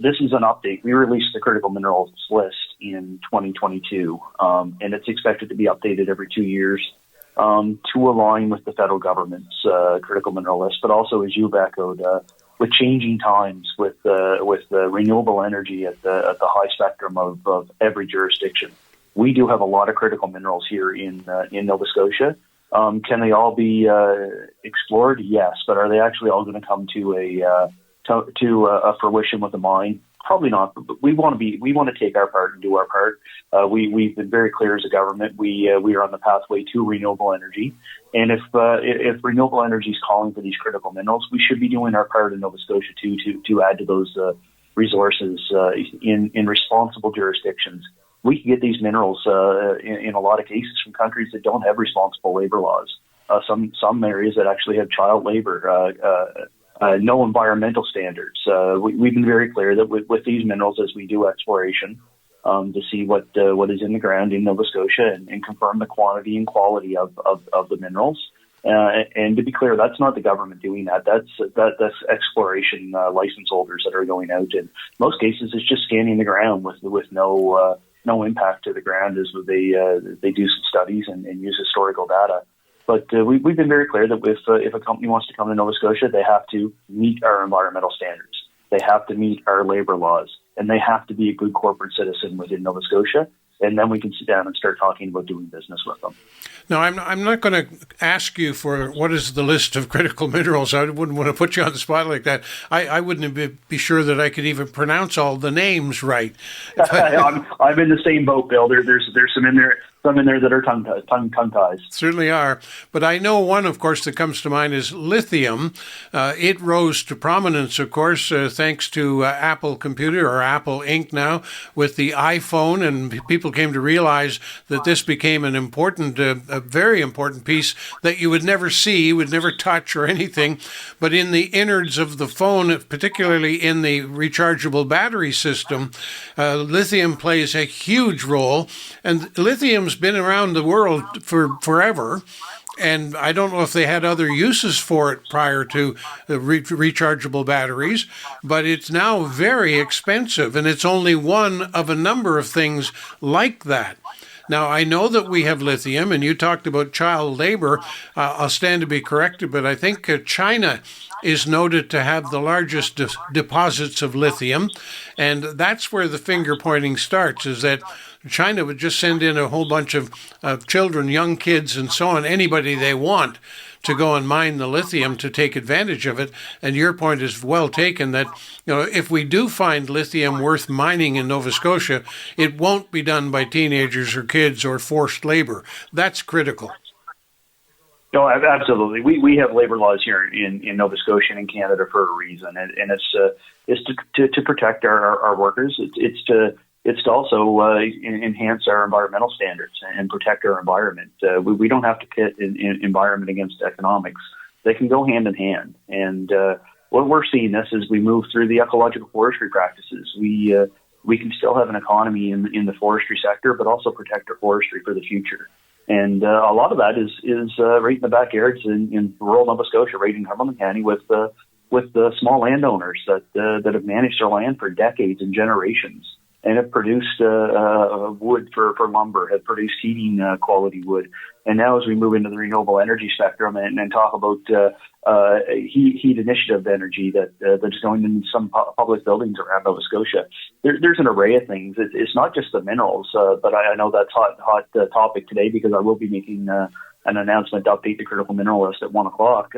this is an update. We released the critical minerals list in 2022, and it's expected to be updated every 2 years to align with the federal government's critical mineral list, but also, as you've echoed, with changing times, with renewable energy at the high spectrum of every jurisdiction. We do have a lot of critical minerals here in Nova Scotia. Can they all be explored? Yes, but are they actually all going to come to a fruition with a mine? Probably not. But we want to take our part and do our part. We've been very clear as a government. We are on the pathway to renewable energy, and if renewable energy is calling for these critical minerals, we should be doing our part in Nova Scotia to add to those resources in responsible jurisdictions. We can get these minerals in a lot of cases from countries that don't have responsible labor laws. Some areas that actually have child labor. No environmental standards. We've been very clear that with these minerals, as we do exploration, to see what is in the ground in Nova Scotia and confirm the quantity and quality of the minerals. And to be clear, that's not the government doing that. That's exploration license holders that are going out. In most cases, it's just scanning the ground with no impact to the ground as they do some studies and use historical data. But we've been very clear that if a company wants to come to Nova Scotia, they have to meet our environmental standards. They have to meet our labor laws, and they have to be a good corporate citizen within Nova Scotia. And then we can sit down and start talking about doing business with them. Now, I'm not going to ask you for what is the list of critical minerals. I wouldn't want to put you on the spot like that. I wouldn't be sure that I could even pronounce all the names right. I'm in the same boat, Bill. There's some in there. Some in there that are tongue ties. Certainly are. But I know one, of course, that comes to mind is lithium. It rose to prominence, of course, thanks to Apple Computer or Apple Inc. now with the iPhone, and people came to realize that this became an important, a very important piece that you would never see, would never touch or anything. But in the innards of the phone, particularly in the rechargeable battery system, lithium plays a huge role. And lithium's been around the world for forever, and I don't know if they had other uses for it prior to the rechargeable batteries, but it's now very expensive, and it's only one of a number of things like that. Now, I know that we have lithium, and you talked about child labor. I'll stand to be corrected, but I think China is noted to have the largest deposits of lithium, and that's where the finger pointing starts, is that China would just send in a whole bunch of children, young kids, and so on, anybody they want, to go and mine the lithium to take advantage of it. And your point is well taken that, if we do find lithium worth mining in Nova Scotia, it won't be done by teenagers or kids or forced labor. That's critical. No, absolutely. We have labor laws here in Nova Scotia and in Canada for a reason, and it's to protect our workers. It's to also enhance our environmental standards and protect our environment. We don't have to pit environment against economics. They can go hand in hand. And what we're seeing this as we move through the ecological forestry practices. We can still have an economy in the forestry sector, but also protect our forestry for the future. And a lot of that is right in the backyards in rural Nova Scotia, right in Cumberland County, with the small landowners that have managed their land for decades and generations, and have produced wood for lumber, have produced heating quality wood. And now as we move into the renewable energy spectrum and talk about heat initiative energy that's going into some public buildings around Nova Scotia, there's an array of things. It's not just the minerals, but I know that's hot topic today because I will be making an announcement to update the critical mineral list at 1 o'clock.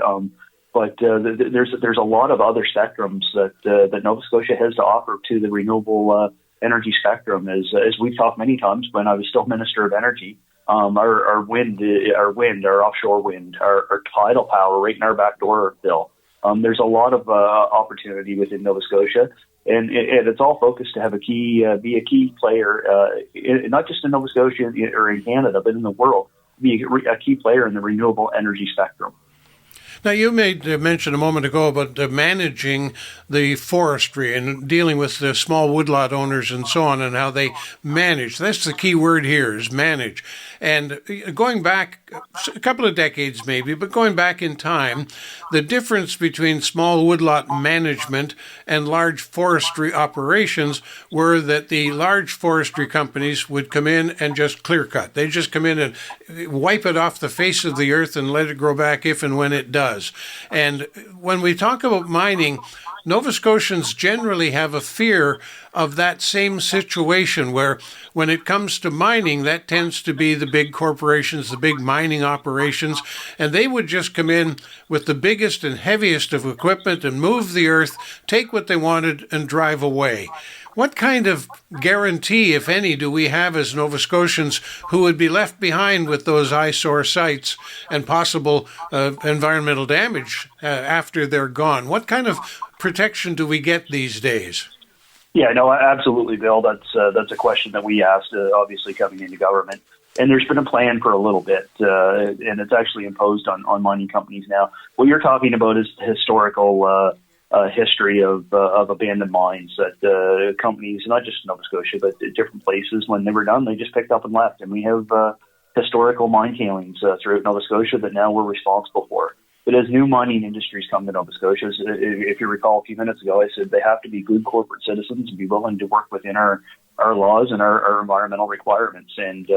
But there's a lot of other spectrums that Nova Scotia has to offer to the renewable energy spectrum. As we've talked many times when I was still Minister of Energy, our wind, our offshore wind, our tidal power right in our back door, Bill. There's a lot of opportunity within Nova Scotia, and it's all focused to have be a key player, not just in Nova Scotia or in Canada, but in the world, be a key player in the renewable energy spectrum. Now, you made mention a moment ago about managing the forestry and dealing with the small woodlot owners and so on, and how they manage. That's the key word here, is manage. And going back a couple of decades maybe, but going back in time, the difference between small woodlot management and large forestry operations were that the large forestry companies would come in and just clear cut. They just come in and wipe it off the face of the earth and let it grow back if and when it does. And when we talk about mining, Nova Scotians generally have a fear of that same situation where when it comes to mining, that tends to be the big corporations, the big mining operations, and they would just come in with the biggest and heaviest of equipment and move the earth, take what they wanted, and drive away. What kind of guarantee, if any, do we have as Nova Scotians who would be left behind with those eyesore sites and possible environmental damage after they're gone? What kind of protection do we get these days? Yeah, no, absolutely, Bill. That's a question that we asked, obviously coming into government. And there's been a plan for a little bit, and it's actually imposed on mining companies now. What you're talking about is the historical history of abandoned mines that companies, not just Nova Scotia, but different places, when they were done, they just picked up and left. And we have historical mine tailings throughout Nova Scotia that now we're responsible for. But as new mining industries come to Nova Scotia, if you recall a few minutes ago, I said they have to be good corporate citizens and be willing to work within our laws and our environmental requirements. And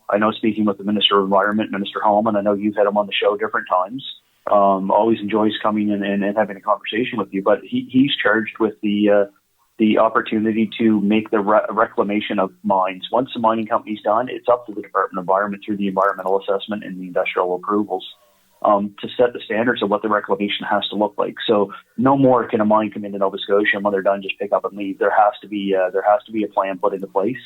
I know, speaking with the Minister of Environment, Minister Hallman, I know you've had him on the show different times. Always enjoys coming in and having a conversation with you. But he's charged with the opportunity to make the reclamation of mines. Once the mining company's done, it's up to the Department of Environment through the environmental assessment and the industrial approvals to set the standards of what the reclamation has to look like. So no more can a mine come into Nova Scotia and when they're done just pick up and leave. There has to be a plan put into place,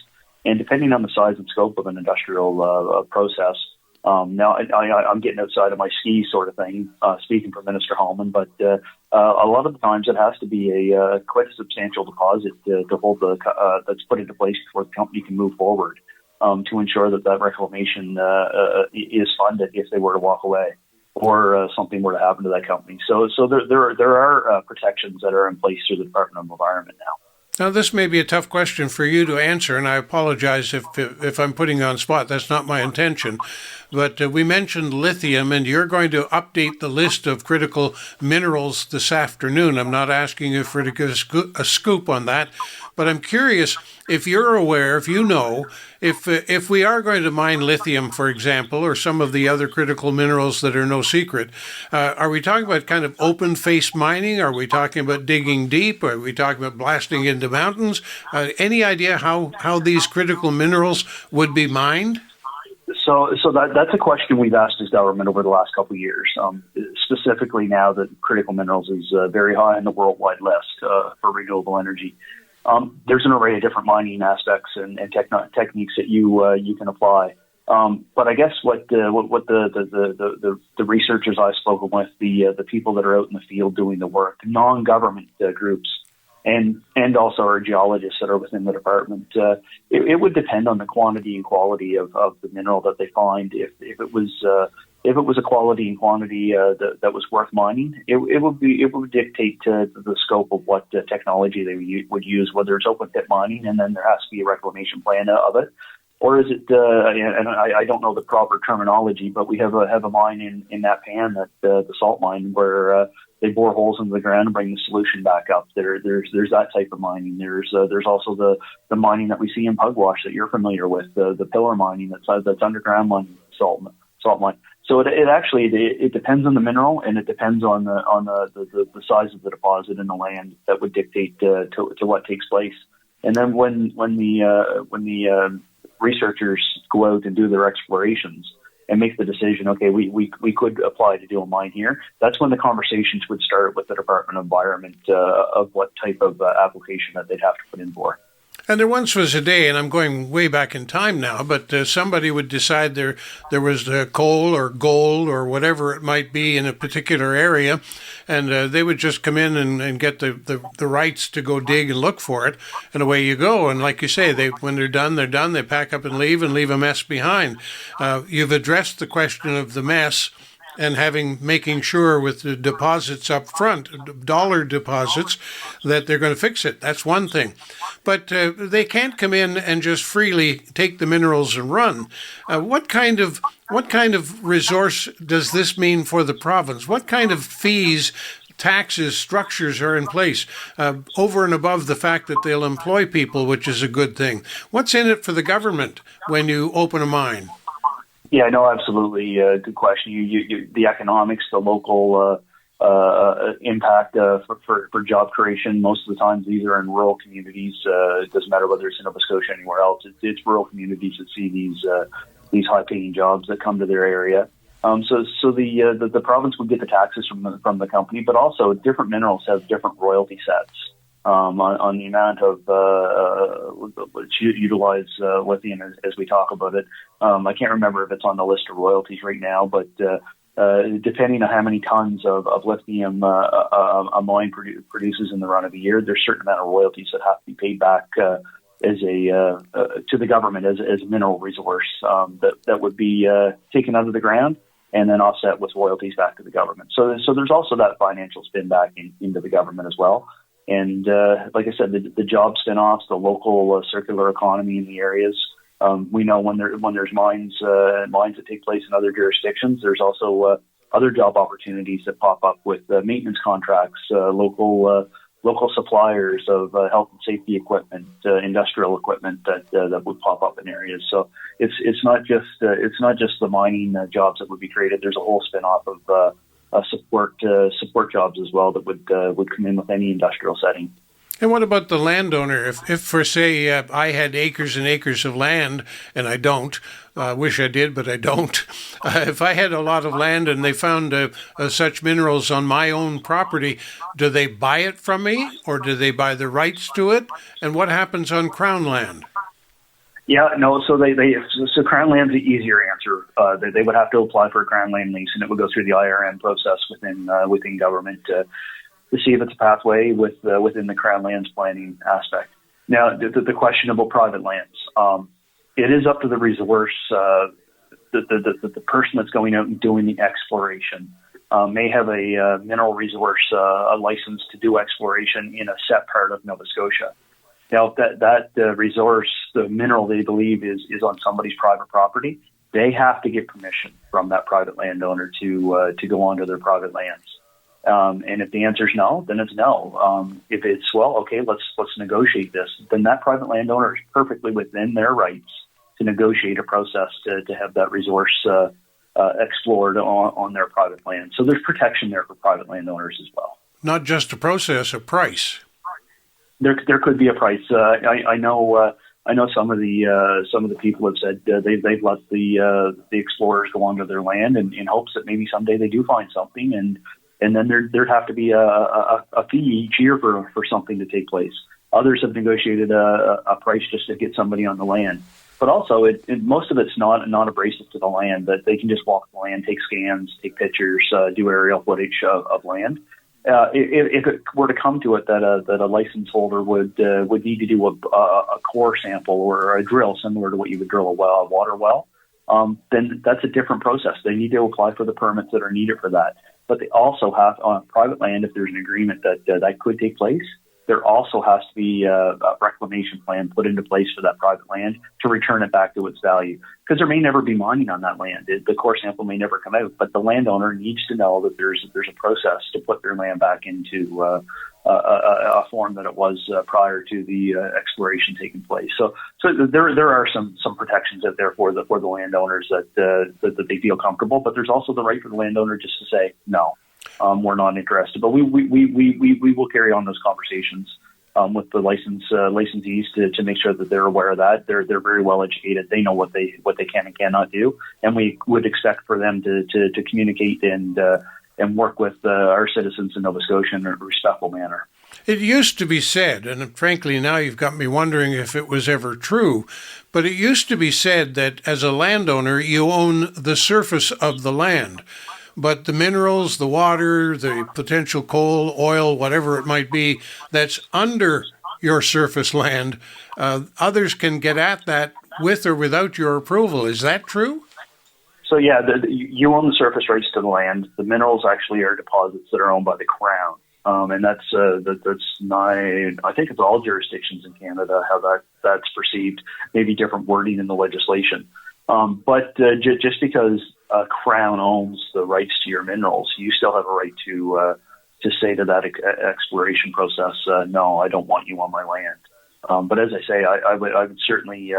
and depending on the size and scope of an industrial process. Now I'm getting outside of my skis sort of thing, speaking for Minister Hallman, but a lot of the times it has to be quite a substantial deposit to hold that's put into place before the company can move forward to ensure that reclamation is funded if they were to walk away, or something were to happen to that company. So there are protections that are in place through the Department of Environment now. Now, this may be a tough question for you to answer, and I apologize if I'm putting you on the spot. That's not my intention. But we mentioned lithium, and you're going to update the list of critical minerals this afternoon. I'm not asking you for to give a scoop on that, but I'm curious if you're aware, if you know, if we are going to mine lithium, for example, or some of the other critical minerals that are no secret, are we talking about kind of open-face mining? Are we talking about digging deep? Are we talking about blasting into mountains? Any idea how these critical minerals would be mined? So that's a question we've asked as government over the last couple of years. Specifically now that critical minerals is very high on the worldwide list for renewable energy. There's an array of different mining aspects and techniques that you can apply. But I guess what the researchers I've spoken with, the people that are out in the field doing the work, non-government groups, and also our geologists that are within the department, it would depend on the quantity and quality of the mineral that they find. If it was a quality and quantity that was worth mining, it would dictate the scope of what technology they would use, whether it's open pit mining and then there has to be a reclamation plan of it, or is it? And I don't know the proper terminology, but we have a mine in that pan, that the salt mine, where they bore holes into the ground and bring the solution back up. There's that type of mining. There's also the mining that we see in Pugwash that you're familiar with, the pillar mining that's underground mining, salt mine. So it actually depends on the mineral, and it depends on the size of the deposit and the land that would dictate to what takes place. And then when the researchers go out and do their explorations and make the decision, okay, we could apply to do a mine here, that's when the conversations would start with the Department of Environment of what type of application that they'd have to put in for. And there once was a day, and I'm going way back in time now, but somebody would decide there was coal or gold or whatever it might be in a particular area, and they would just come in and get the rights to go dig and look for it, and away you go. And like you say, when they're done. They pack up and leave a mess behind. You've addressed the question of the mess and making sure with the deposits up front, dollar deposits, that they're going to fix it. That's one thing. But they can't come in and just freely take the minerals and run. What kind of resource does this mean for the province? What kind of fees, taxes, structures are in place over and above the fact that they'll employ people, which is a good thing? What's in it for the government when you open a mine? Yeah, no, absolutely. Good question. The economics, the local impact for job creation. Most of the times, these are in rural communities. It doesn't matter whether it's in Nova Scotia or anywhere else. It's rural communities that see these high-paying jobs that come to their area. So the province would get the taxes from the company, but also different minerals have different royalty sets on the amount of which utilize lithium as we talk about it. I can't remember if it's on the list of royalties right now, but depending on how many tons of lithium a mine produces in the run of a year, there's a certain amount of royalties that have to be paid back as to the government as a mineral resource that would be taken out of the ground and then offset with royalties back to the government. So there's also that financial spin back into the government as well. And like I said, the job spin-offs, the local circular economy in the areas. We know when there's mines that take place in other jurisdictions, there's also other job opportunities that pop up with maintenance contracts, local suppliers of health and safety equipment, industrial equipment that would pop up in areas. So it's not just the mining jobs that would be created. There's a whole spin-off of support jobs as well that would come in with any industrial setting. And what about the landowner? If for say I had acres and acres of land, and I don't, wish I did, but I don't. If I had a lot of land and they found such minerals on my own property, do they buy it from me, or do they buy the rights to it? And what happens on Crown land? Yeah, no. So so Crown land's the easier answer. They would have to apply for a Crown land lease, and it would go through the IRM process within government to see if it's a pathway within the Crown lands planning aspect. Now, the question about private lands, it is up to the resource. The person that's going out and doing the exploration may have a mineral resource, a license to do exploration in a set part of Nova Scotia. Now, if that resource, the mineral they believe is on somebody's private property, they have to get permission from that private landowner to go onto their private lands. And if the answer is no, then it's no. If it's, well, okay, let's negotiate this, then that private landowner is perfectly within their rights to negotiate a process to have that resource explored on their private land. So there's protection there for private landowners as well. Not just a process, a price. There could be a price. I know some of the people have said they've let the explorers go onto their land in hopes that maybe someday they do find something, and then there'd have to be a fee each year for something to take place. Others have negotiated a price just to get somebody on the land. But also, most of it's not abrasive to the land. That they can just walk the land, take scans, take pictures, do aerial footage of land. If it were to come to it that a license holder would need to do a core sample or a drill similar to what you would drill a water well, then that's a different process. They need to apply for the permits that are needed for that. But they also have, on private land, if there's an agreement that could take place, there also has to be a reclamation plan put into place for that private land to return it back to its value. Because there may never be mining on that land. The core sample may never come out, but the landowner needs to know that there's a process to put their land back into a form that it was prior to the exploration taking place. So there are some protections out there for the landowners that they feel comfortable, but there's also the right for the landowner just to say no. We're not interested, but we will carry on those conversations with the licensees to make sure that they're aware of that. They're very well educated. They know what they can and cannot do, and we would expect for them to communicate and work with our citizens in Nova Scotia in a respectful manner. It used to be said, and frankly now you've got me wondering if it was ever true, but it used to be said that as a landowner you own the surface of the land. But the minerals, the water, the potential coal, oil, whatever it might be, that's under your surface land, others can get at that with or without your approval. Is that true? So yeah, you own the surface rights to the land. The minerals actually are deposits that are owned by the Crown, and that's nine. I think it's all jurisdictions in Canada how that's perceived. Maybe different wording in the legislation, but just because Crown owns the rights to your minerals, you still have a right to say to that exploration process, no, I don't want you on my land. But as I say, I would certainly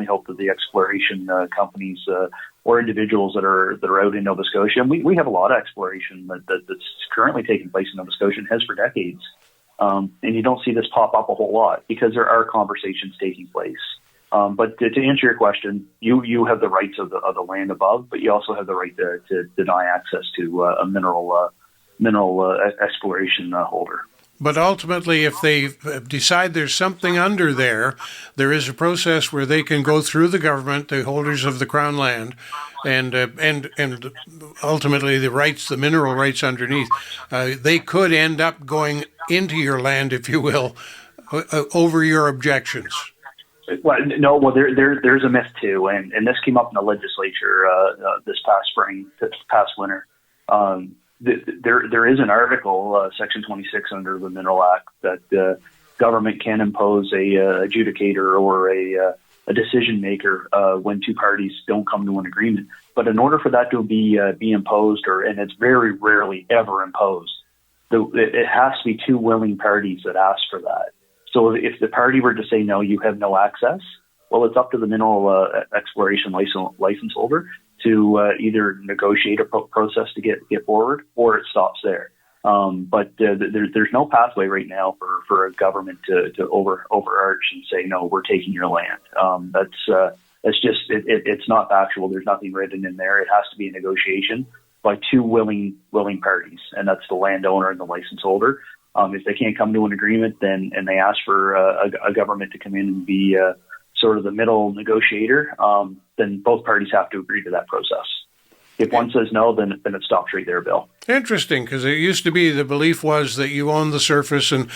hope that the exploration companies or individuals that are out in Nova Scotia, and we have a lot of exploration that's currently taking place in Nova Scotia and has for decades, and you don't see this pop up a whole lot because there are conversations taking place. But to answer your question, you have the rights of the land above, but you also have the right to deny access to a mineral exploration holder. But ultimately, if they decide there's something under there is a process where they can go through the government, the holders of the Crown land, and ultimately the mineral rights underneath. They could end up going into your land, if you will, over your objections. Well, no. Well, there's a myth too, and this came up in the legislature this past winter. There is an article, Section 26 under the Mineral Act, that the government can impose a adjudicator or a decision maker when two parties don't come to an agreement. But in order for that to be imposed, and it's very rarely ever imposed, it has to be two willing parties that ask for that. So if the party were to say, no, you have no access, well, it's up to the mineral exploration license holder to either negotiate a process to get forward, or it stops there. But there's no pathway right now for a government to overarch and say, no, we're taking your land. That's just it's not factual. There's nothing written in there. It has to be a negotiation by two willing parties, and that's the landowner and the license holder. If they can't come to an agreement, and they ask for a government to come in and be sort of the middle negotiator, then both parties have to agree to that process. If one says no, then it stops right there, Bill. Interesting, because it used to be the belief was that you own the surface and,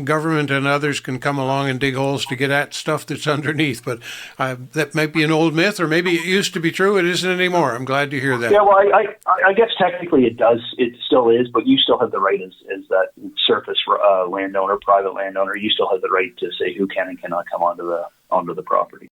government and others can come along and dig holes to get at stuff that's underneath. But that might be an old myth, or maybe it used to be true. It isn't anymore. I'm glad to hear that. Yeah, well, I guess technically it does. It still is, but you still have the right as that surface landowner, private landowner. You still have the right to say who can and cannot come onto the property.